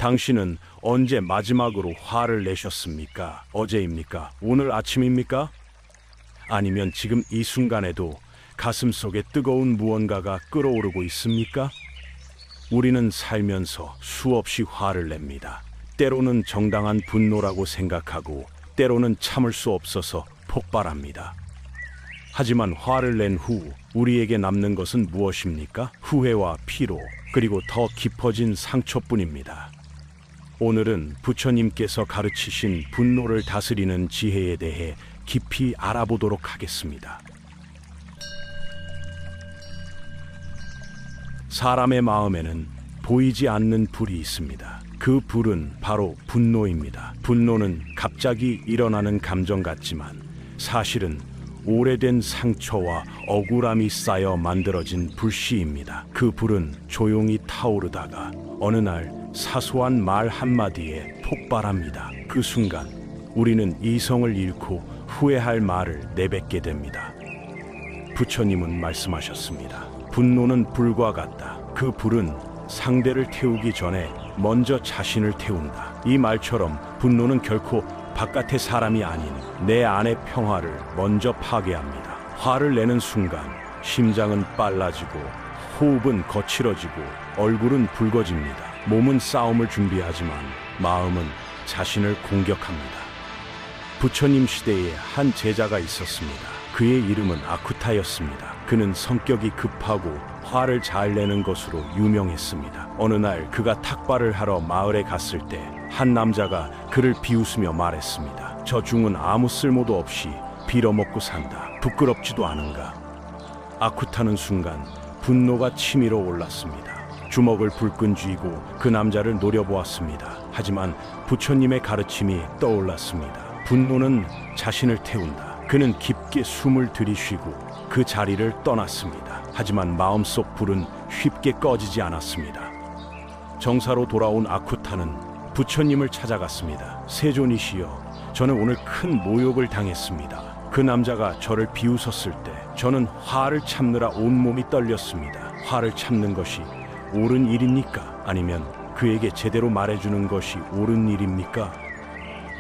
당신은 언제 마지막으로 화를 내셨습니까? 어제입니까? 오늘 아침입니까? 아니면 지금 이 순간에도 가슴속에 뜨거운 무언가가 끓어오르고 있습니까? 우리는 살면서 수없이 화를 냅니다. 때로는 정당한 분노라고 생각하고 때로는 참을 수 없어서 폭발합니다. 하지만 화를 낸 후 우리에게 남는 것은 무엇입니까? 후회와 피로, 그리고 더 깊어진 상처뿐입니다. 오늘은 부처님께서 가르치신 분노를 다스리는 지혜에 대해 깊이 알아보도록 하겠습니다. 사람의 마음에는 보이지 않는 불이 있습니다. 그 불은 바로 분노입니다. 분노는 갑자기 일어나는 감정 같지만 사실은 오래된 상처와 억울함이 쌓여 만들어진 불씨입니다. 그 불은 조용히 타오르다가 어느 날 사소한 말 한마디에 폭발합니다. 그 순간 우리는 이성을 잃고 후회할 말을 내뱉게 됩니다. 부처님은 말씀하셨습니다. 분노는 불과 같다. 그 불은 상대를 태우기 전에 먼저 자신을 태운다. 이 말처럼 분노는 결코 바깥의 사람이 아닌 내 안의 평화를 먼저 파괴합니다. 화를 내는 순간 심장은 빨라지고 호흡은 거칠어지고 얼굴은 붉어집니다. 몸은 싸움을 준비하지만 마음은 자신을 공격합니다. 부처님 시대에 한 제자가 있었습니다. 그의 이름은 아쿠타였습니다. 그는 성격이 급하고 화를 잘 내는 것으로 유명했습니다. 어느 날 그가 탁발을 하러 마을에 갔을 때 한 남자가 그를 비웃으며 말했습니다. 저 중은 아무 쓸모도 없이 빌어먹고 산다. 부끄럽지도 않은가? 아쿠타는 순간 분노가 치밀어 올랐습니다. 주먹을 불끈 쥐고 그 남자를 노려보았습니다. 하지만 부처님의 가르침이 떠올랐습니다. 분노는 자신을 태운다. 그는 깊게 숨을 들이쉬고 그 자리를 떠났습니다. 하지만 마음속 불은 쉽게 꺼지지 않았습니다. 정사로 돌아온 아쿠타는 부처님을 찾아갔습니다. 세존이시여, 저는 오늘 큰 모욕을 당했습니다. 그 남자가 저를 비웃었을 때 저는 화를 참느라 온몸이 떨렸습니다. 화를 참는 것이 옳은 일입니까? 아니면 그에게 제대로 말해주는 것이 옳은 일입니까?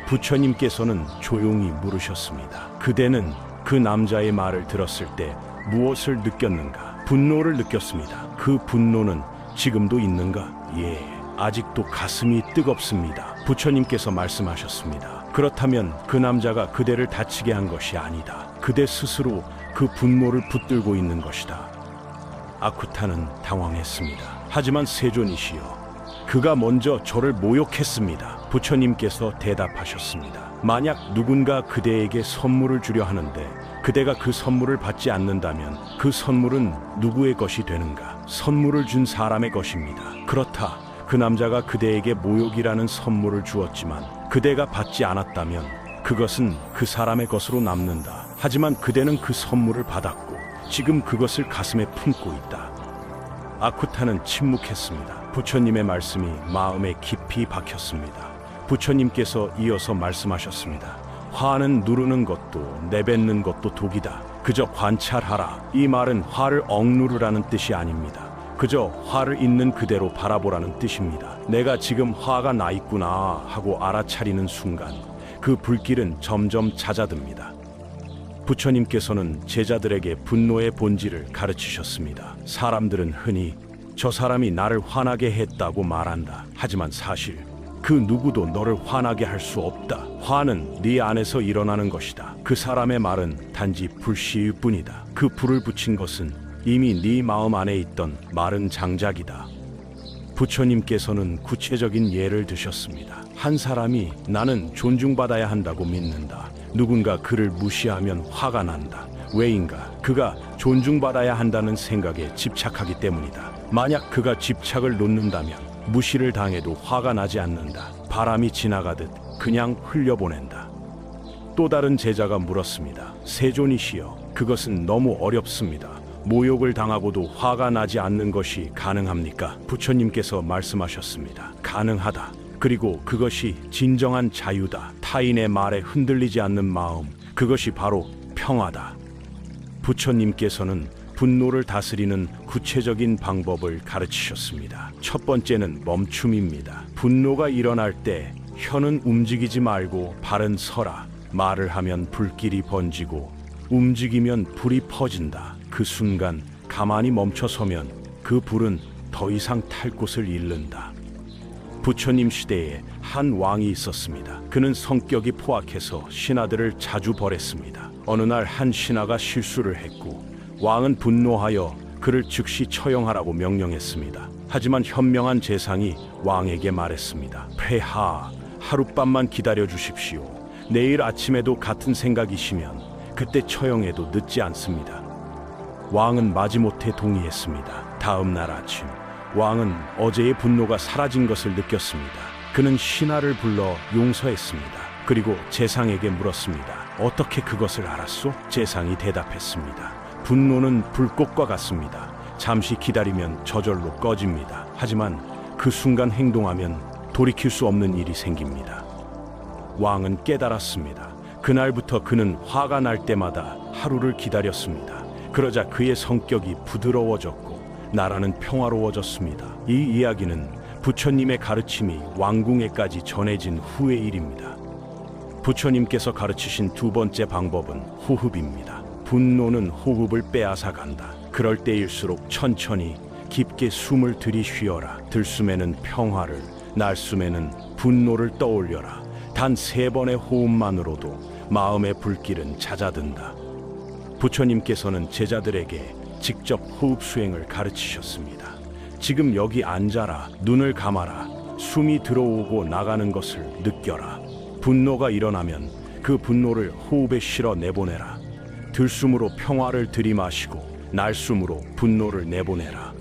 부처님께서는 조용히 물으셨습니다. 그대는 그 남자의 말을 들었을 때 무엇을 느꼈는가? 분노를 느꼈습니다. 그 분노는 지금도 있는가? 예, 아직도 가슴이 뜨겁습니다. 부처님께서 말씀하셨습니다. 그렇다면 그 남자가 그대를 다치게 한 것이 아니다. 그대 스스로 그 분노를 붙들고 있는 것이다. 아쿠타는 당황했습니다. 하지만 세존이시여, 그가 먼저 저를 모욕했습니다. 부처님께서 대답하셨습니다. 만약 누군가 그대에게 선물을 주려 하는데 그대가 그 선물을 받지 않는다면 그 선물은 누구의 것이 되는가? 선물을 준 사람의 것입니다. 그렇다. 그 남자가 그대에게 모욕이라는 선물을 주었지만 그대가 받지 않았다면 그것은 그 사람의 것으로 남는다. 하지만 그대는 그 선물을 받았고 지금 그것을 가슴에 품고 있다. 아쿠타는 침묵했습니다. 부처님의 말씀이 마음에 깊이 박혔습니다. 부처님께서 이어서 말씀하셨습니다. 화는 누르는 것도 내뱉는 것도 독이다. 그저 관찰하라. 이 말은 화를 억누르라는 뜻이 아닙니다. 그저 화를 있는 그대로 바라보라는 뜻입니다. 내가 지금 화가 나 있구나 하고 알아차리는 순간 그 불길은 점점 잦아듭니다. 부처님께서는 제자들에게 분노의 본질을 가르치셨습니다. 사람들은 흔히 저 사람이 나를 화나게 했다고 말한다. 하지만 사실 그 누구도 너를 화나게 할 수 없다. 화는 네 안에서 일어나는 것이다. 그 사람의 말은 단지 불씨일 뿐이다. 그 불을 붙인 것은 이미 네 마음 안에 있던 마른 장작이다. 부처님께서는 구체적인 예를 드셨습니다. 한 사람이 나는 존중받아야 한다고 믿는다. 누군가 그를 무시하면 화가 난다. 왜인가? 그가 존중받아야 한다는 생각에 집착하기 때문이다. 만약 그가 집착을 놓는다면 무시를 당해도 화가 나지 않는다. 바람이 지나가듯 그냥 흘려보낸다. 또 다른 제자가 물었습니다. 세존이시여, 그것은 너무 어렵습니다. 모욕을 당하고도 화가 나지 않는 것이 가능합니까? 부처님께서 말씀하셨습니다. 가능하다. 그리고 그것이 진정한 자유다. 타인의 말에 흔들리지 않는 마음, 그것이 바로 평화다. 부처님께서는 분노를 다스리는 구체적인 방법을 가르치셨습니다. 첫 번째는 멈춤입니다. 분노가 일어날 때 혀는 움직이지 말고 발은 서라. 말을 하면 불길이 번지고 움직이면 불이 퍼진다. 그 순간 가만히 멈춰서면 그 불은 더 이상 탈 곳을 잃는다. 부처님 시대에 한 왕이 있었습니다. 그는 성격이 포악해서 신하들을 자주 벌했습니다. 어느 날 한 신하가 실수를 했고 왕은 분노하여 그를 즉시 처형하라고 명령했습니다. 하지만 현명한 재상이 왕에게 말했습니다. 폐하, 하룻밤만 기다려 주십시오. 내일 아침에도 같은 생각이시면 그때 처형해도 늦지 않습니다. 왕은 마지못해 동의했습니다. 다음 날 아침 왕은 어제의 분노가 사라진 것을 느꼈습니다. 그는 신하를 불러 용서했습니다. 그리고 재상에게 물었습니다. 어떻게 그것을 알았소? 재상이 대답했습니다. 분노는 불꽃과 같습니다. 잠시 기다리면 저절로 꺼집니다. 하지만 그 순간 행동하면 돌이킬 수 없는 일이 생깁니다. 왕은 깨달았습니다. 그날부터 그는 화가 날 때마다 하루를 기다렸습니다. 그러자 그의 성격이 부드러워졌고 나라는 평화로워졌습니다. 이 이야기는 부처님의 가르침이 왕궁에까지 전해진 후의 일입니다. 부처님께서 가르치신 두 번째 방법은 호흡입니다. 분노는 호흡을 빼앗아 간다. 그럴 때일수록 천천히 깊게 숨을 들이쉬어라. 들숨에는 평화를, 날숨에는 분노를 떠올려라. 단 3번의 호흡만으로도 마음의 불길은 잦아든다. 부처님께서는 제자들에게 직접 호흡 수행을 가르치셨습니다. 지금 여기 앉아라. 눈을 감아라. 숨이 들어오고 나가는 것을 느껴라. 분노가 일어나면 그 분노를 호흡에 실어 내보내라. 들숨으로 평화를 들이마시고 날숨으로 분노를 내보내라.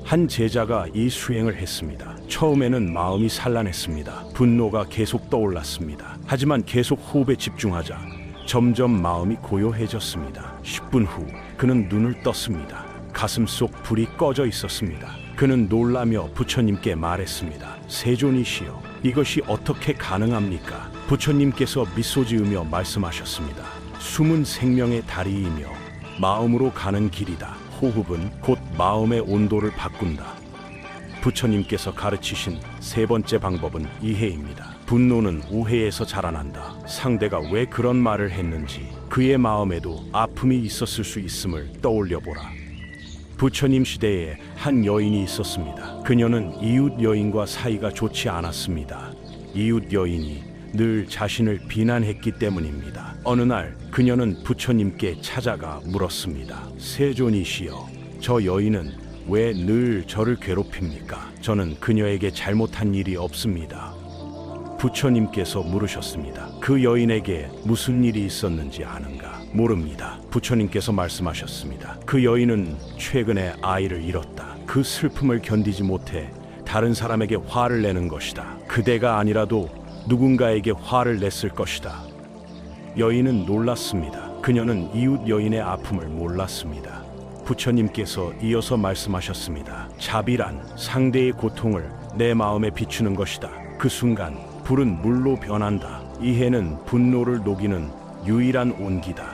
한 제자가 이 수행을 했습니다. 처음에는 마음이 산란했습니다. 분노가 계속 떠올랐습니다. 하지만 계속 호흡에 집중하자 점점 마음이 고요해졌습니다. 10분 후 그는 눈을 떴습니다. 가슴속 불이 꺼져 있었습니다. 그는 놀라며 부처님께 말했습니다. 세존이시여, 이것이 어떻게 가능합니까? 부처님께서 미소 지으며 말씀하셨습니다. 숨은 생명의 다리이며 마음으로 가는 길이다. 호흡은 곧 마음의 온도를 바꾼다. 부처님께서 가르치신 3번째 방법은 이해입니다. 분노는 오해에서 자라난다. 상대가 왜 그런 말을 했는지 그의 마음에도 아픔이 있었을 수 있음을 떠올려보라. 부처님 시대에 한 여인이 있었습니다. 그녀는 이웃 여인과 사이가 좋지 않았습니다. 이웃 여인이 늘 자신을 비난했기 때문입니다. 어느 날 그녀는 부처님께 찾아가 물었습니다. 세존이시여, 저 여인은 왜 늘 저를 괴롭힙니까? 저는 그녀에게 잘못한 일이 없습니다. 부처님께서 물으셨습니다. 그 여인에게 무슨 일이 있었는지 아는가? 모릅니다. 부처님께서 말씀하셨습니다. 그 여인은 최근에 아이를 잃었다. 그 슬픔을 견디지 못해 다른 사람에게 화를 내는 것이다. 그대가 아니라도 누군가에게 화를 냈을 것이다. 여인은 놀랐습니다. 그녀는 이웃 여인의 아픔을 몰랐습니다. 부처님께서 이어서 말씀하셨습니다. 자비란 상대의 고통을 내 마음에 비추는 것이다. 그 순간 불은 물로 변한다. 이해는 분노를 녹이는 유일한 온기다.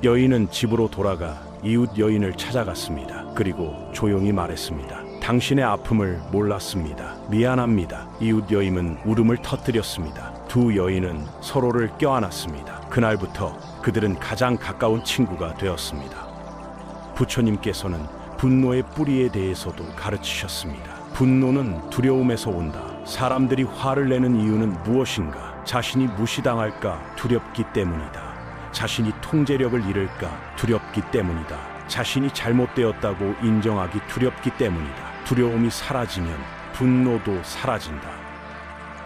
여인은 집으로 돌아가 이웃 여인을 찾아갔습니다. 그리고 조용히 말했습니다. 당신의 아픔을 몰랐습니다. 미안합니다. 이웃 여인은 울음을 터뜨렸습니다. 두 여인은 서로를 껴안았습니다. 그날부터 그들은 가장 가까운 친구가 되었습니다. 부처님께서는 분노의 뿌리에 대해서도 가르치셨습니다. 분노는 두려움에서 온다. 사람들이 화를 내는 이유는 무엇인가? 자신이 무시당할까 두렵기 때문이다. 자신이 통제력을 잃을까 두렵기 때문이다. 자신이 잘못되었다고 인정하기 두렵기 때문이다. 두려움이 사라지면 분노도 사라진다.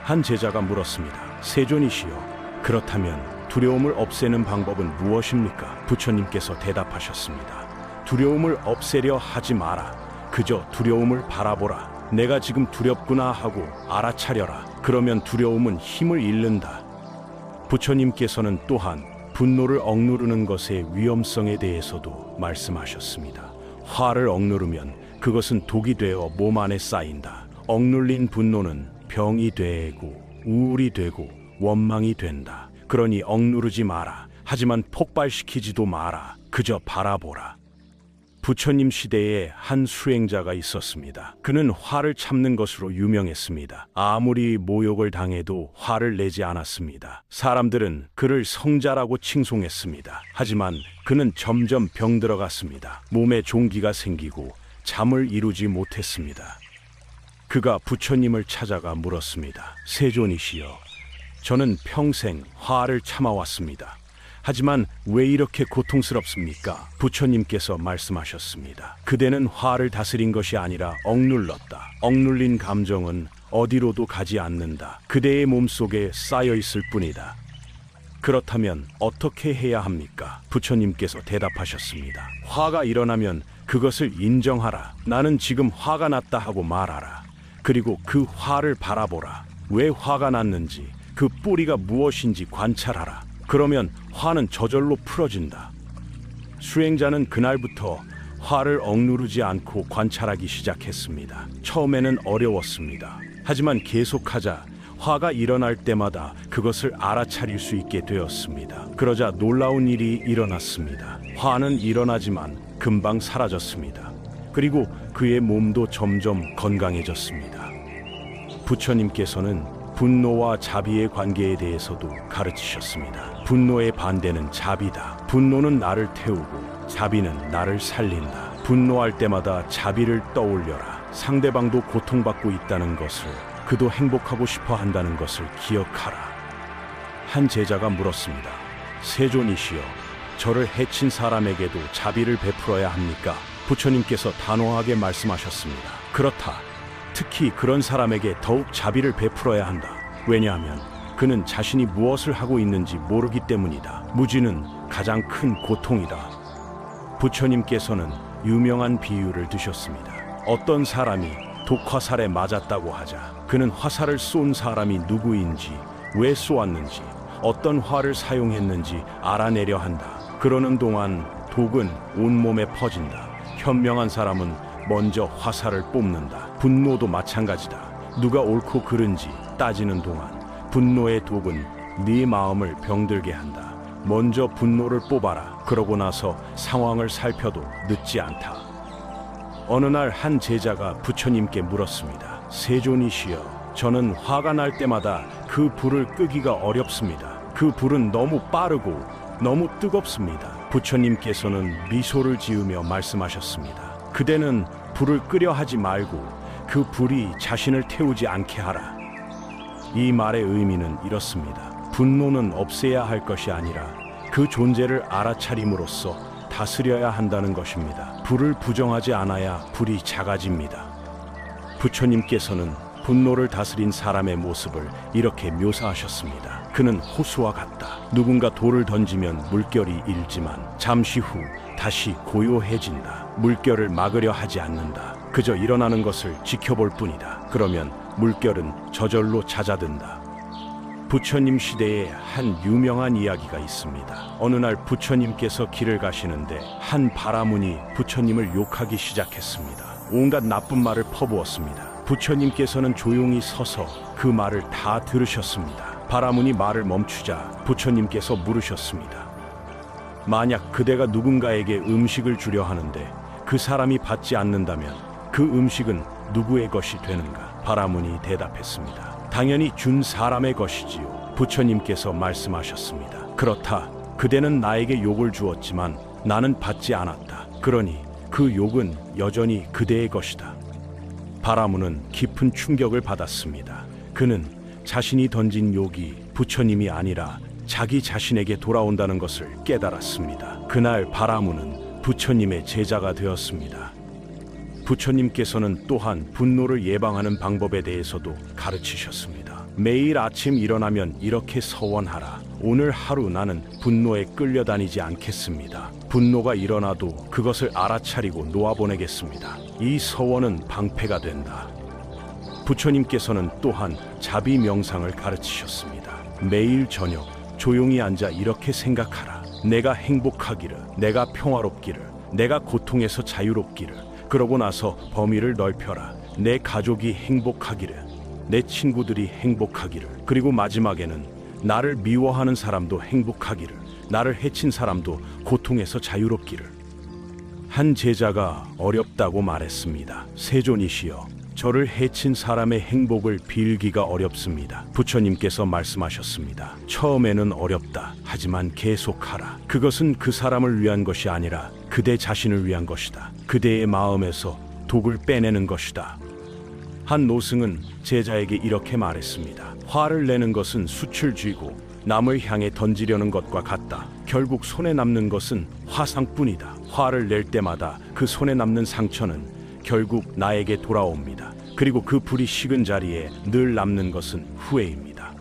한 제자가 물었습니다. 세존이시여, 그렇다면 두려움을 없애는 방법은 무엇입니까? 부처님께서 대답하셨습니다. 두려움을 없애려 하지 마라. 그저 두려움을 바라보라. 내가 지금 두렵구나 하고 알아차려라. 그러면 두려움은 힘을 잃는다. 부처님께서는 또한 분노를 억누르는 것의 위험성에 대해서도 말씀하셨습니다. 화를 억누르면 그것은 독이 되어 몸 안에 쌓인다. 억눌린 분노는 병이 되고 우울이 되고 원망이 된다. 그러니 억누르지 마라. 하지만 폭발시키지도 마라. 그저 바라보라. 부처님 시대에 한 수행자가 있었습니다. 그는 화를 참는 것으로 유명했습니다. 아무리 모욕을 당해도 화를 내지 않았습니다. 사람들은 그를 성자라고 칭송했습니다. 하지만 그는 점점 병들어갔습니다. 몸에 종기가 생기고 잠을 이루지 못했습니다. 그가 부처님을 찾아가 물었습니다. 세존이시여, 저는 평생 화를 참아왔습니다. 하지만 왜 이렇게 고통스럽습니까? 부처님께서 말씀하셨습니다. 그대는 화를 다스린 것이 아니라 억눌렀다. 억눌린 감정은 어디로도 가지 않는다. 그대의 몸속에 쌓여 있을 뿐이다. 그렇다면 어떻게 해야 합니까? 부처님께서 대답하셨습니다. 화가 일어나면 그것을 인정하라. 나는 지금 화가 났다 하고 말하라. 그리고 그 화를 바라보라. 왜 화가 났는지, 그 뿌리가 무엇인지 관찰하라. 그러면 화는 저절로 풀어진다. 수행자는 그날부터 화를 억누르지 않고 관찰하기 시작했습니다. 처음에는 어려웠습니다. 하지만 계속하자 화가 일어날 때마다 그것을 알아차릴 수 있게 되었습니다. 그러자 놀라운 일이 일어났습니다. 화는 일어나지만 금방 사라졌습니다. 그리고 그의 몸도 점점 건강해졌습니다. 부처님께서는 분노와 자비의 관계에 대해서도 가르치셨습니다. 분노의 반대는 자비다. 분노는 나를 태우고 자비는 나를 살린다. 분노할 때마다 자비를 떠올려라. 상대방도 고통받고 있다는 것을, 그도 행복하고 싶어 한다는 것을 기억하라. 한 제자가 물었습니다. 세존이시여, 저를 해친 사람에게도 자비를 베풀어야 합니까? 부처님께서 단호하게 말씀하셨습니다. 그렇다. 특히 그런 사람에게 더욱 자비를 베풀어야 한다. 왜냐하면 그는 자신이 무엇을 하고 있는지 모르기 때문이다. 무지는 가장 큰 고통이다. 부처님께서는 유명한 비유를 드셨습니다. 어떤 사람이 독화살에 맞았다고 하자 그는 화살을 쏜 사람이 누구인지, 왜 쏘았는지, 어떤 화를 사용했는지 알아내려 한다. 그러는 동안 독은 온몸에 퍼진다. 현명한 사람은 먼저 화살을 뽑는다. 분노도 마찬가지다. 누가 옳고 그른지 따지는 동안 분노의 독은 네 마음을 병들게 한다. 먼저 분노를 뽑아라. 그러고 나서 상황을 살펴도 늦지 않다. 어느 날 한 제자가 부처님께 물었습니다. 세존이시여, 저는 화가 날 때마다 그 불을 끄기가 어렵습니다. 그 불은 너무 빠르고 너무 뜨겁습니다. 부처님께서는 미소를 지으며 말씀하셨습니다. 그대는 불을 끄려 하지 말고 그 불이 자신을 태우지 않게 하라. 이 말의 의미는 이렇습니다. 분노는 없애야 할 것이 아니라 그 존재를 알아차림으로써 다스려야 한다는 것입니다. 불을 부정하지 않아야 불이 작아집니다. 부처님께서는 분노를 다스린 사람의 모습을 이렇게 묘사하셨습니다. 그는 호수와 같다. 누군가 돌을 던지면 물결이 일지만 잠시 후 다시 고요해진다. 물결을 막으려 하지 않는다. 그저 일어나는 것을 지켜볼 뿐이다. 그러면 물결은 저절로 잦아든다. 부처님 시대에 한 유명한 이야기가 있습니다. 어느 날 부처님께서 길을 가시는데 한 바라문이 부처님을 욕하기 시작했습니다. 온갖 나쁜 말을 퍼부었습니다. 부처님께서는 조용히 서서 그 말을 다 들으셨습니다. 바라문이 말을 멈추자 부처님께서 물으셨습니다. 만약 그대가 누군가에게 음식을 주려 하는데 그 사람이 받지 않는다면 그 음식은 누구의 것이 되는가? 바라문이 대답했습니다. 당연히 준 사람의 것이지요. 부처님께서 말씀하셨습니다. 그렇다. 그대는 나에게 욕을 주었지만 나는 받지 않았다. 그러니 그 욕은 여전히 그대의 것이다. 바라문은 깊은 충격을 받았습니다. 그는 자신이 던진 욕이 부처님이 아니라 자기 자신에게 돌아온다는 것을 깨달았습니다. 그날 바라문은 부처님의 제자가 되었습니다. 부처님께서는 또한 분노를 예방하는 방법에 대해서도 가르치셨습니다. 매일 아침 일어나면 이렇게 서원하라. 오늘 하루 나는 분노에 끌려다니지 않겠습니다. 분노가 일어나도 그것을 알아차리고 놓아보내겠습니다. 이 서원은 방패가 된다. 부처님께서는 또한 자비 명상을 가르치셨습니다. 매일 저녁 조용히 앉아 이렇게 생각하라. 내가 행복하기를, 내가 평화롭기를, 내가 고통에서 자유롭기를. 그러고 나서 범위를 넓혀라. 내 가족이 행복하기를, 내 친구들이 행복하기를, 그리고 마지막에는 나를 미워하는 사람도 행복하기를, 나를 해친 사람도 고통에서 자유롭기를. 한 제자가 어렵다고 말했습니다. 세존이시여, 저를 해친 사람의 행복을 빌기가 어렵습니다. 부처님께서 말씀하셨습니다. 처음에는 어렵다. 하지만 계속하라. 그것은 그 사람을 위한 것이 아니라 그대 자신을 위한 것이다. 그대의 마음에서 독을 빼내는 것이다. 한 노승은 제자에게 이렇게 말했습니다. 화를 내는 것은 숯을 쥐고 남을 향해 던지려는 것과 같다. 결국 손에 남는 것은 화상뿐이다. 화를 낼 때마다 그 손에 남는 상처는 결국 나에게 돌아옵니다. 그리고 그 불이 식은 자리에 늘 남는 것은 후회입니다.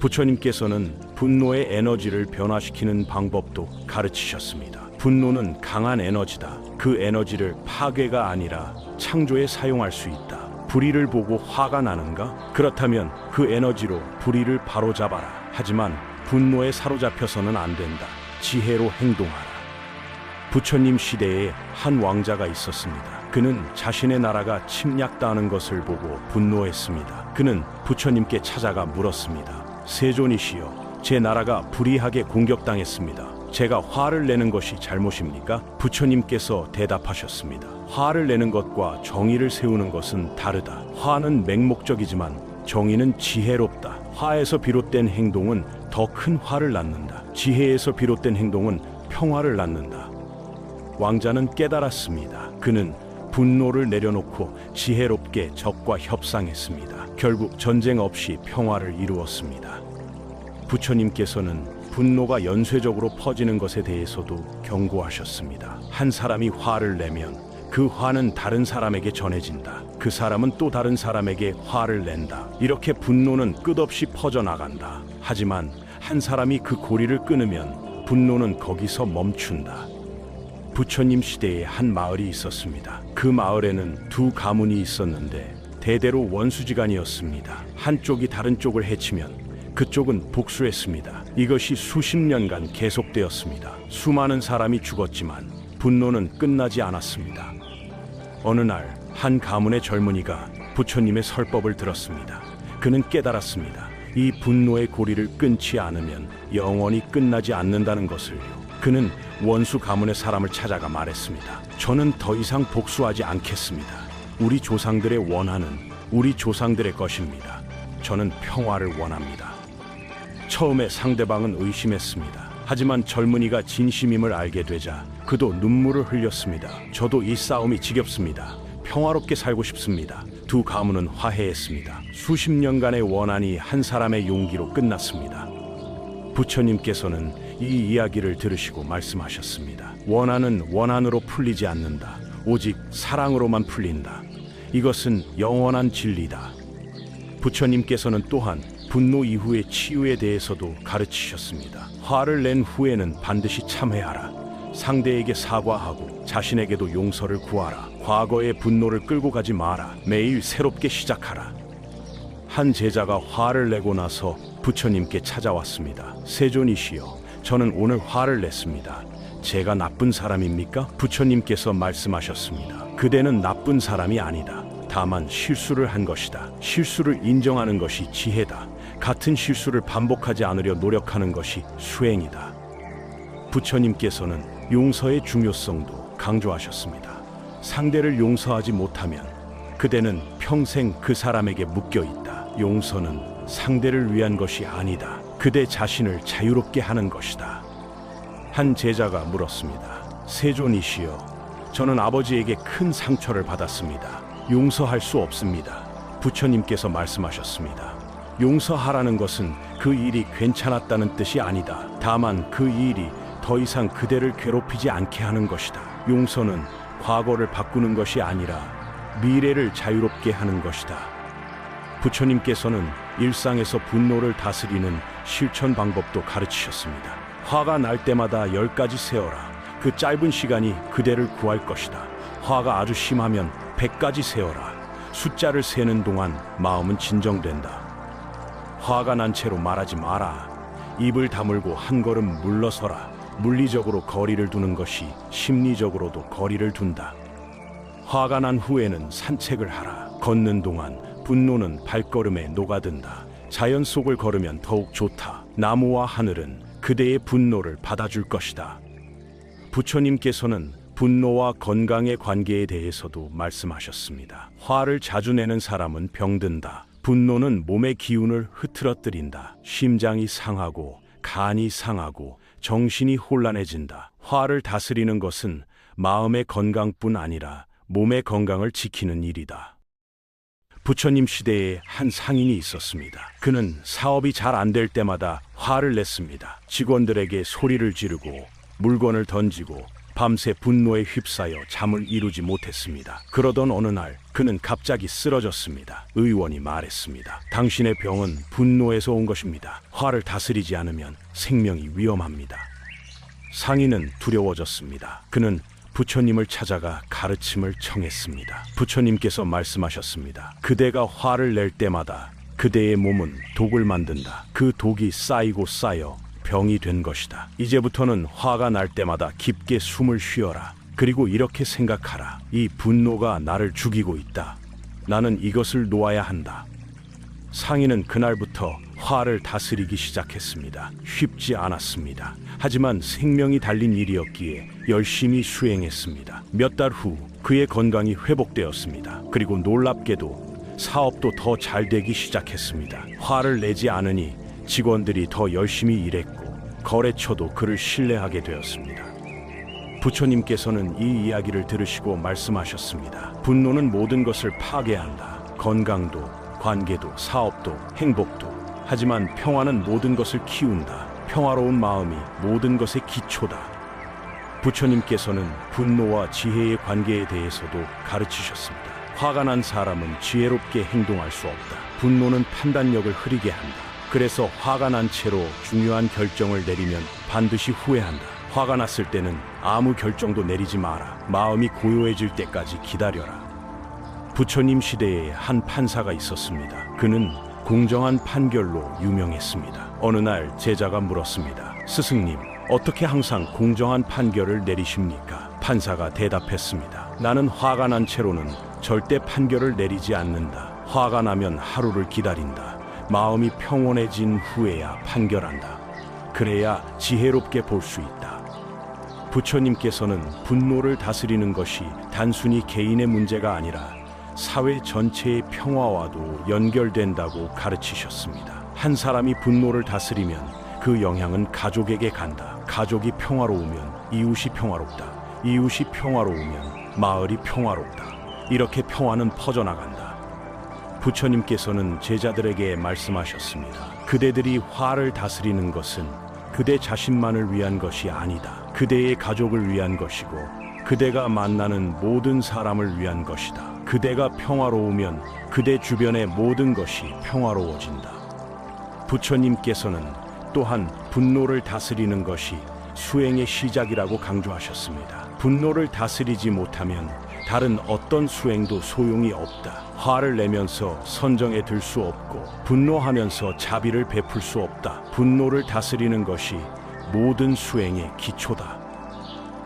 부처님께서는 분노의 에너지를 변화시키는 방법도 가르치셨습니다. 분노는 강한 에너지다. 그 에너지를 파괴가 아니라 창조에 사용할 수 있다. 불의를 보고 화가 나는가? 그렇다면 그 에너지로 불의를 바로잡아라. 하지만 분노에 사로잡혀서는 안 된다. 지혜로 행동하라. 부처님 시대에 한 왕자가 있었습니다. 그는 자신의 나라가 침략당하는 것을 보고 분노했습니다. 그는 부처님께 찾아가 물었습니다. 세존이시여, 제 나라가 불의하게 공격당했습니다. 제가 화를 내는 것이 잘못입니까? 부처님께서 대답하셨습니다. 화를 내는 것과 정의를 세우는 것은 다르다. 화는 맹목적이지만 정의는 지혜롭다. 화에서 비롯된 행동은 더 큰 화를 낳는다. 지혜에서 비롯된 행동은 평화를 낳는다. 왕자는 깨달았습니다. 그는 분노를 내려놓고 지혜롭게 적과 협상했습니다. 결국 전쟁 없이 평화를 이루었습니다. 부처님께서는 분노가 연쇄적으로 퍼지는 것에 대해서도 경고하셨습니다. 한 사람이 화를 내면 그 화는 다른 사람에게 전해진다. 그 사람은 또 다른 사람에게 화를 낸다. 이렇게 분노는 끝없이 퍼져나간다. 하지만 한 사람이 그 고리를 끊으면 분노는 거기서 멈춘다. 부처님 시대에 한 마을이 있었습니다. 그 마을에는 두 가문이 있었는데 대대로 원수지간이었습니다. 한쪽이 다른 쪽을 해치면 그쪽은 복수했습니다. 이것이 수십 년간 계속되었습니다. 수많은 사람이 죽었지만 분노는 끝나지 않았습니다. 어느 날 한 가문의 젊은이가 부처님의 설법을 들었습니다. 그는 깨달았습니다. 이 분노의 고리를 끊지 않으면 영원히 끝나지 않는다는 것을요. 그는 원수 가문의 사람을 찾아가 말했습니다. 저는 더 이상 복수하지 않겠습니다. 우리 조상들의 원한은 우리 조상들의 것입니다. 저는 평화를 원합니다. 처음에 상대방은 의심했습니다. 하지만 젊은이가 진심임을 알게 되자 그도 눈물을 흘렸습니다. 저도 이 싸움이 지겹습니다. 평화롭게 살고 싶습니다. 두 가문은 화해했습니다. 수십 년간의 원한이 한 사람의 용기로 끝났습니다. 부처님께서는 이 이야기를 들으시고 말씀하셨습니다. 원한은 원한으로 풀리지 않는다. 오직 사랑으로만 풀린다. 이것은 영원한 진리다. 부처님께서는 또한 분노 이후의 치유에 대해서도 가르치셨습니다. 화를 낸 후에는 반드시 참회하라. 상대에게 사과하고 자신에게도 용서를 구하라. 과거의 분노를 끌고 가지 마라. 매일 새롭게 시작하라. 한 제자가 화를 내고 나서 부처님께 찾아왔습니다. 세존이시여, 저는 오늘 화를 냈습니다. 제가 나쁜 사람입니까? 부처님께서 말씀하셨습니다. 그대는 나쁜 사람이 아니다. 다만 실수를 한 것이다. 실수를 인정하는 것이 지혜다. 같은 실수를 반복하지 않으려 노력하는 것이 수행이다. 부처님께서는 용서의 중요성도 강조하셨습니다. 상대를 용서하지 못하면 그대는 평생 그 사람에게 묶여 있다. 용서는 상대를 위한 것이 아니다. 그대 자신을 자유롭게 하는 것이다. 한 제자가 물었습니다. 세존이시여, 저는 아버지에게 큰 상처를 받았습니다. 용서할 수 없습니다. 부처님께서 말씀하셨습니다. 용서하라는 것은 그 일이 괜찮았다는 뜻이 아니다. 다만 그 일이 더 이상 그대를 괴롭히지 않게 하는 것이다. 용서는 과거를 바꾸는 것이 아니라 미래를 자유롭게 하는 것이다. 부처님께서는 일상에서 분노를 다스리는 실천 방법도 가르치셨습니다. 화가 날 때마다 10가지 세어라. 그 짧은 시간이 그대를 구할 것이다. 화가 아주 심하면 100가지 세어라. 숫자를 세는 동안 마음은 진정된다. 화가 난 채로 말하지 마라. 입을 다물고 한 걸음 물러서라. 물리적으로 거리를 두는 것이 심리적으로도 거리를 둔다. 화가 난 후에는 산책을 하라. 걷는 동안 분노는 발걸음에 녹아든다. 자연 속을 걸으면 더욱 좋다. 나무와 하늘은 그대의 분노를 받아줄 것이다. 부처님께서는 분노와 건강의 관계에 대해서도 말씀하셨습니다. 화를 자주 내는 사람은 병든다. 분노는 몸의 기운을 흐트러뜨린다. 심장이 상하고 간이 상하고 정신이 혼란해진다. 화를 다스리는 것은 마음의 건강뿐 아니라 몸의 건강을 지키는 일이다. 부처님 시대에 한 상인이 있었습니다. 그는 사업이 잘 안 될 때마다 화를 냈습니다. 직원들에게 소리를 지르고 물건을 던지고 밤새 분노에 휩싸여 잠을 이루지 못했습니다. 그러던 어느 날 그는 갑자기 쓰러졌습니다. 의원이 말했습니다. 당신의 병은 분노에서 온 것입니다. 화를 다스리지 않으면 생명이 위험합니다. 상인은 두려워졌습니다. 그는 부처님을 찾아가 가르침을 청했습니다. 부처님께서 말씀하셨습니다. 그대가 화를 낼 때마다 그대의 몸은 독을 만든다. 그 독이 쌓이고 쌓여 병이 된 것이다. 이제부터는 화가 날 때마다 깊게 숨을 쉬어라. 그리고 이렇게 생각하라. 이 분노가 나를 죽이고 있다. 나는 이것을 놓아야 한다. 상인은 그날부터 화를 다스리기 시작했습니다. 쉽지 않았습니다. 하지만 생명이 달린 일이었기에 열심히 수행했습니다. 몇 달 후 그의 건강이 회복되었습니다. 그리고 놀랍게도 사업도 더 잘 되기 시작했습니다. 화를 내지 않으니 직원들이 더 열심히 일했고 거래처도 그를 신뢰하게 되었습니다. 부처님께서는 이 이야기를 들으시고 말씀하셨습니다. 분노는 모든 것을 파괴한다. 건강도, 관계도, 사업도, 행복도. 하지만 평화는 모든 것을 키운다. 평화로운 마음이 모든 것의 기초다. 부처님께서는 분노와 지혜의 관계에 대해서도 가르치셨습니다. 화가 난 사람은 지혜롭게 행동할 수 없다. 분노는 판단력을 흐리게 한다. 그래서 화가 난 채로 중요한 결정을 내리면 반드시 후회한다. 화가 났을 때는 아무 결정도 내리지 마라. 마음이 고요해질 때까지 기다려라. 부처님 시대에 한 판사가 있었습니다. 그는 공정한 판결로 유명했습니다. 어느 날 제자가 물었습니다. 스승님, 어떻게 항상 공정한 판결을 내리십니까? 판사가 대답했습니다. 나는 화가 난 채로는 절대 판결을 내리지 않는다. 화가 나면 하루를 기다린다. 마음이 평온해진 후에야 판결한다. 그래야 지혜롭게 볼 수 있다. 부처님께서는 분노를 다스리는 것이 단순히 개인의 문제가 아니라 사회 전체의 평화와도 연결된다고 가르치셨습니다. 한 사람이 분노를 다스리면 그 영향은 가족에게 간다. 가족이 평화로우면 이웃이 평화롭다. 이웃이 평화로우면 마을이 평화롭다. 이렇게 평화는 퍼져나간다. 부처님께서는 제자들에게 말씀하셨습니다. 그대들이 화를 다스리는 것은 그대 자신만을 위한 것이 아니다. 그대의 가족을 위한 것이고 그대가 만나는 모든 사람을 위한 것이다. 그대가 평화로우면 그대 주변의 모든 것이 평화로워진다. 부처님께서는 또한 분노를 다스리는 것이 수행의 시작이라고 강조하셨습니다. 분노를 다스리지 못하면 다른 어떤 수행도 소용이 없다. 화를 내면서 선정에 들 수 없고 분노하면서 자비를 베풀 수 없다. 분노를 다스리는 것이 모든 수행의 기초다.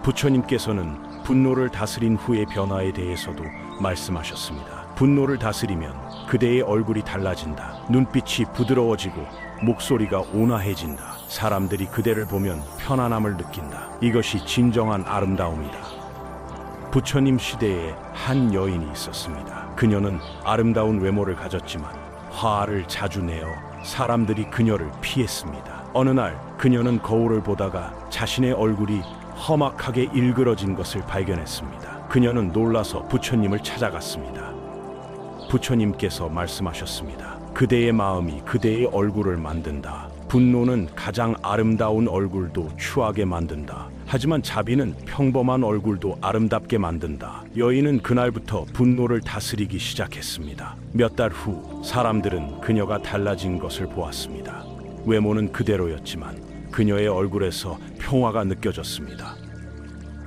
부처님께서는 분노를 다스린 후의 변화에 대해서도 말씀하셨습니다. 분노를 다스리면 그대의 얼굴이 달라진다. 눈빛이 부드러워지고 목소리가 온화해진다. 사람들이 그대를 보면 편안함을 느낀다. 이것이 진정한 아름다움이다. 부처님 시대에 한 여인이 있었습니다. 그녀는 아름다운 외모를 가졌지만 화를 자주 내어 사람들이 그녀를 피했습니다. 어느 날 그녀는 거울을 보다가 자신의 얼굴이 험악하게 일그러진 것을 발견했습니다. 그녀는 놀라서 부처님을 찾아갔습니다. 부처님께서 말씀하셨습니다. 그대의 마음이 그대의 얼굴을 만든다. 분노는 가장 아름다운 얼굴도 추하게 만든다. 하지만 자비는 평범한 얼굴도 아름답게 만든다. 여인은 그날부터 분노를 다스리기 시작했습니다. 몇 달 후 사람들은 그녀가 달라진 것을 보았습니다. 외모는 그대로였지만 그녀의 얼굴에서 평화가 느껴졌습니다.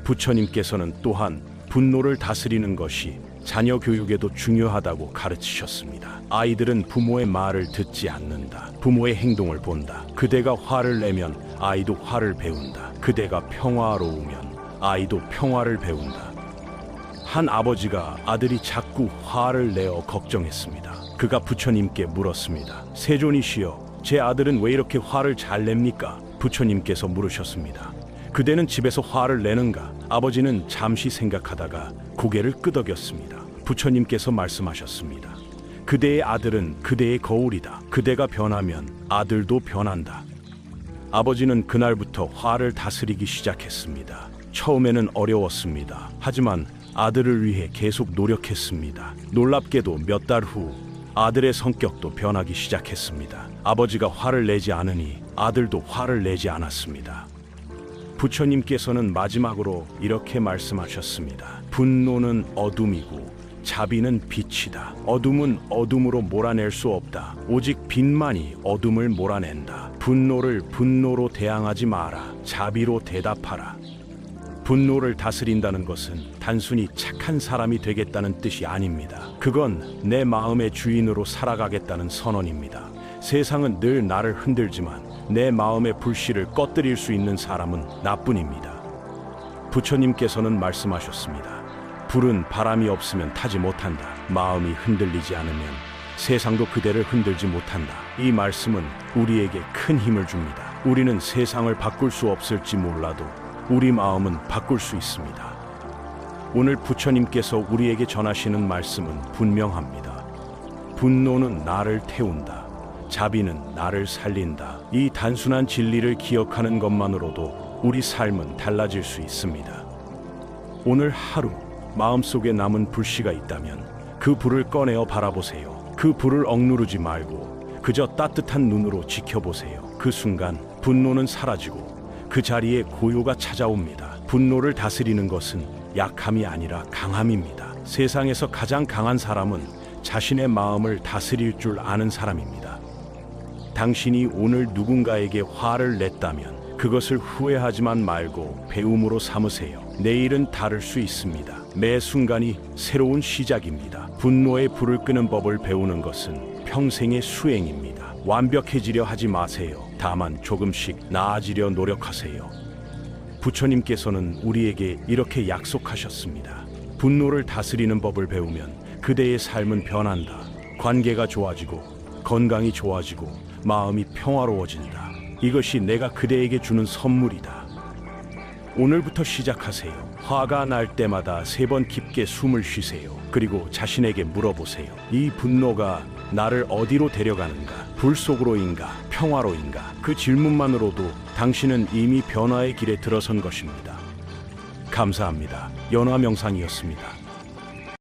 부처님께서는 또한 분노를 다스리는 것이 자녀 교육에도 중요하다고 가르치셨습니다. 아이들은 부모의 말을 듣지 않는다. 부모의 행동을 본다. 그대가 화를 내면 아이도 화를 배운다. 그대가 평화로우면 아이도 평화를 배운다. 한 아버지가 아들이 자꾸 화를 내어 걱정했습니다. 그가 부처님께 물었습니다. 세존이시여, 제 아들은 왜 이렇게 화를 잘 냅니까? 부처님께서 물으셨습니다. 그대는 집에서 화를 내는가? 아버지는 잠시 생각하다가 고개를 끄덕였습니다. 부처님께서 말씀하셨습니다. 그대의 아들은 그대의 거울이다. 그대가 변하면 아들도 변한다. 아버지는 그날부터 화를 다스리기 시작했습니다. 처음에는 어려웠습니다. 하지만 아들을 위해 계속 노력했습니다. 놀랍게도 몇 달 후 아들의 성격도 변하기 시작했습니다. 아버지가 화를 내지 않으니 아들도 화를 내지 않았습니다. 부처님께서는 마지막으로 이렇게 말씀하셨습니다. 분노는 어둠이고 자비는 빛이다. 어둠은 어둠으로 몰아낼 수 없다. 오직 빛만이 어둠을 몰아낸다. 분노를 분노로 대항하지 마라. 자비로 대답하라. 분노를 다스린다는 것은 단순히 착한 사람이 되겠다는 뜻이 아닙니다. 그건 내 마음의 주인으로 살아가겠다는 선언입니다. 세상은 늘 나를 흔들지만 내 마음의 불씨를 꺼뜨릴 수 있는 사람은 나뿐입니다. 부처님께서는 말씀하셨습니다. 불은 바람이 없으면 타지 못한다. 마음이 흔들리지 않으면 세상도 그대를 흔들지 못한다. 이 말씀은 우리에게 큰 힘을 줍니다. 우리는 세상을 바꿀 수 없을지 몰라도 우리 마음은 바꿀 수 있습니다. 오늘 부처님께서 우리에게 전하시는 말씀은 분명합니다. 분노는 나를 태운다. 자비는 나를 살린다. 이 단순한 진리를 기억하는 것만으로도 우리 삶은 달라질 수 있습니다. 오늘 하루 마음속에 남은 불씨가 있다면 그 불을 꺼내어 바라보세요. 그 불을 억누르지 말고 그저 따뜻한 눈으로 지켜보세요. 그 순간 분노는 사라지고 그 자리에 고요가 찾아옵니다. 분노를 다스리는 것은 약함이 아니라 강함입니다. 세상에서 가장 강한 사람은 자신의 마음을 다스릴 줄 아는 사람입니다. 당신이 오늘 누군가에게 화를 냈다면 그것을 후회하지만 말고 배움으로 삼으세요. 내일은 다를 수 있습니다. 매 순간이 새로운 시작입니다. 분노의 불을 끄는 법을 배우는 것은 평생의 수행입니다. 완벽해지려 하지 마세요. 다만 조금씩 나아지려 노력하세요. 부처님께서는 우리에게 이렇게 약속하셨습니다. 분노를 다스리는 법을 배우면 그대의 삶은 변한다. 관계가 좋아지고 건강이 좋아지고 마음이 평화로워진다. 이것이 내가 그대에게 주는 선물이다. 오늘부터 시작하세요. 화가 날 때마다 3번 깊게 숨을 쉬세요. 그리고 자신에게 물어보세요. 이 분노가 나를 어디로 데려가는가? 불 속으로인가? 평화로인가? 그 질문만으로도 당신은 이미 변화의 길에 들어선 것입니다. 감사합니다. 연화명상이었습니다.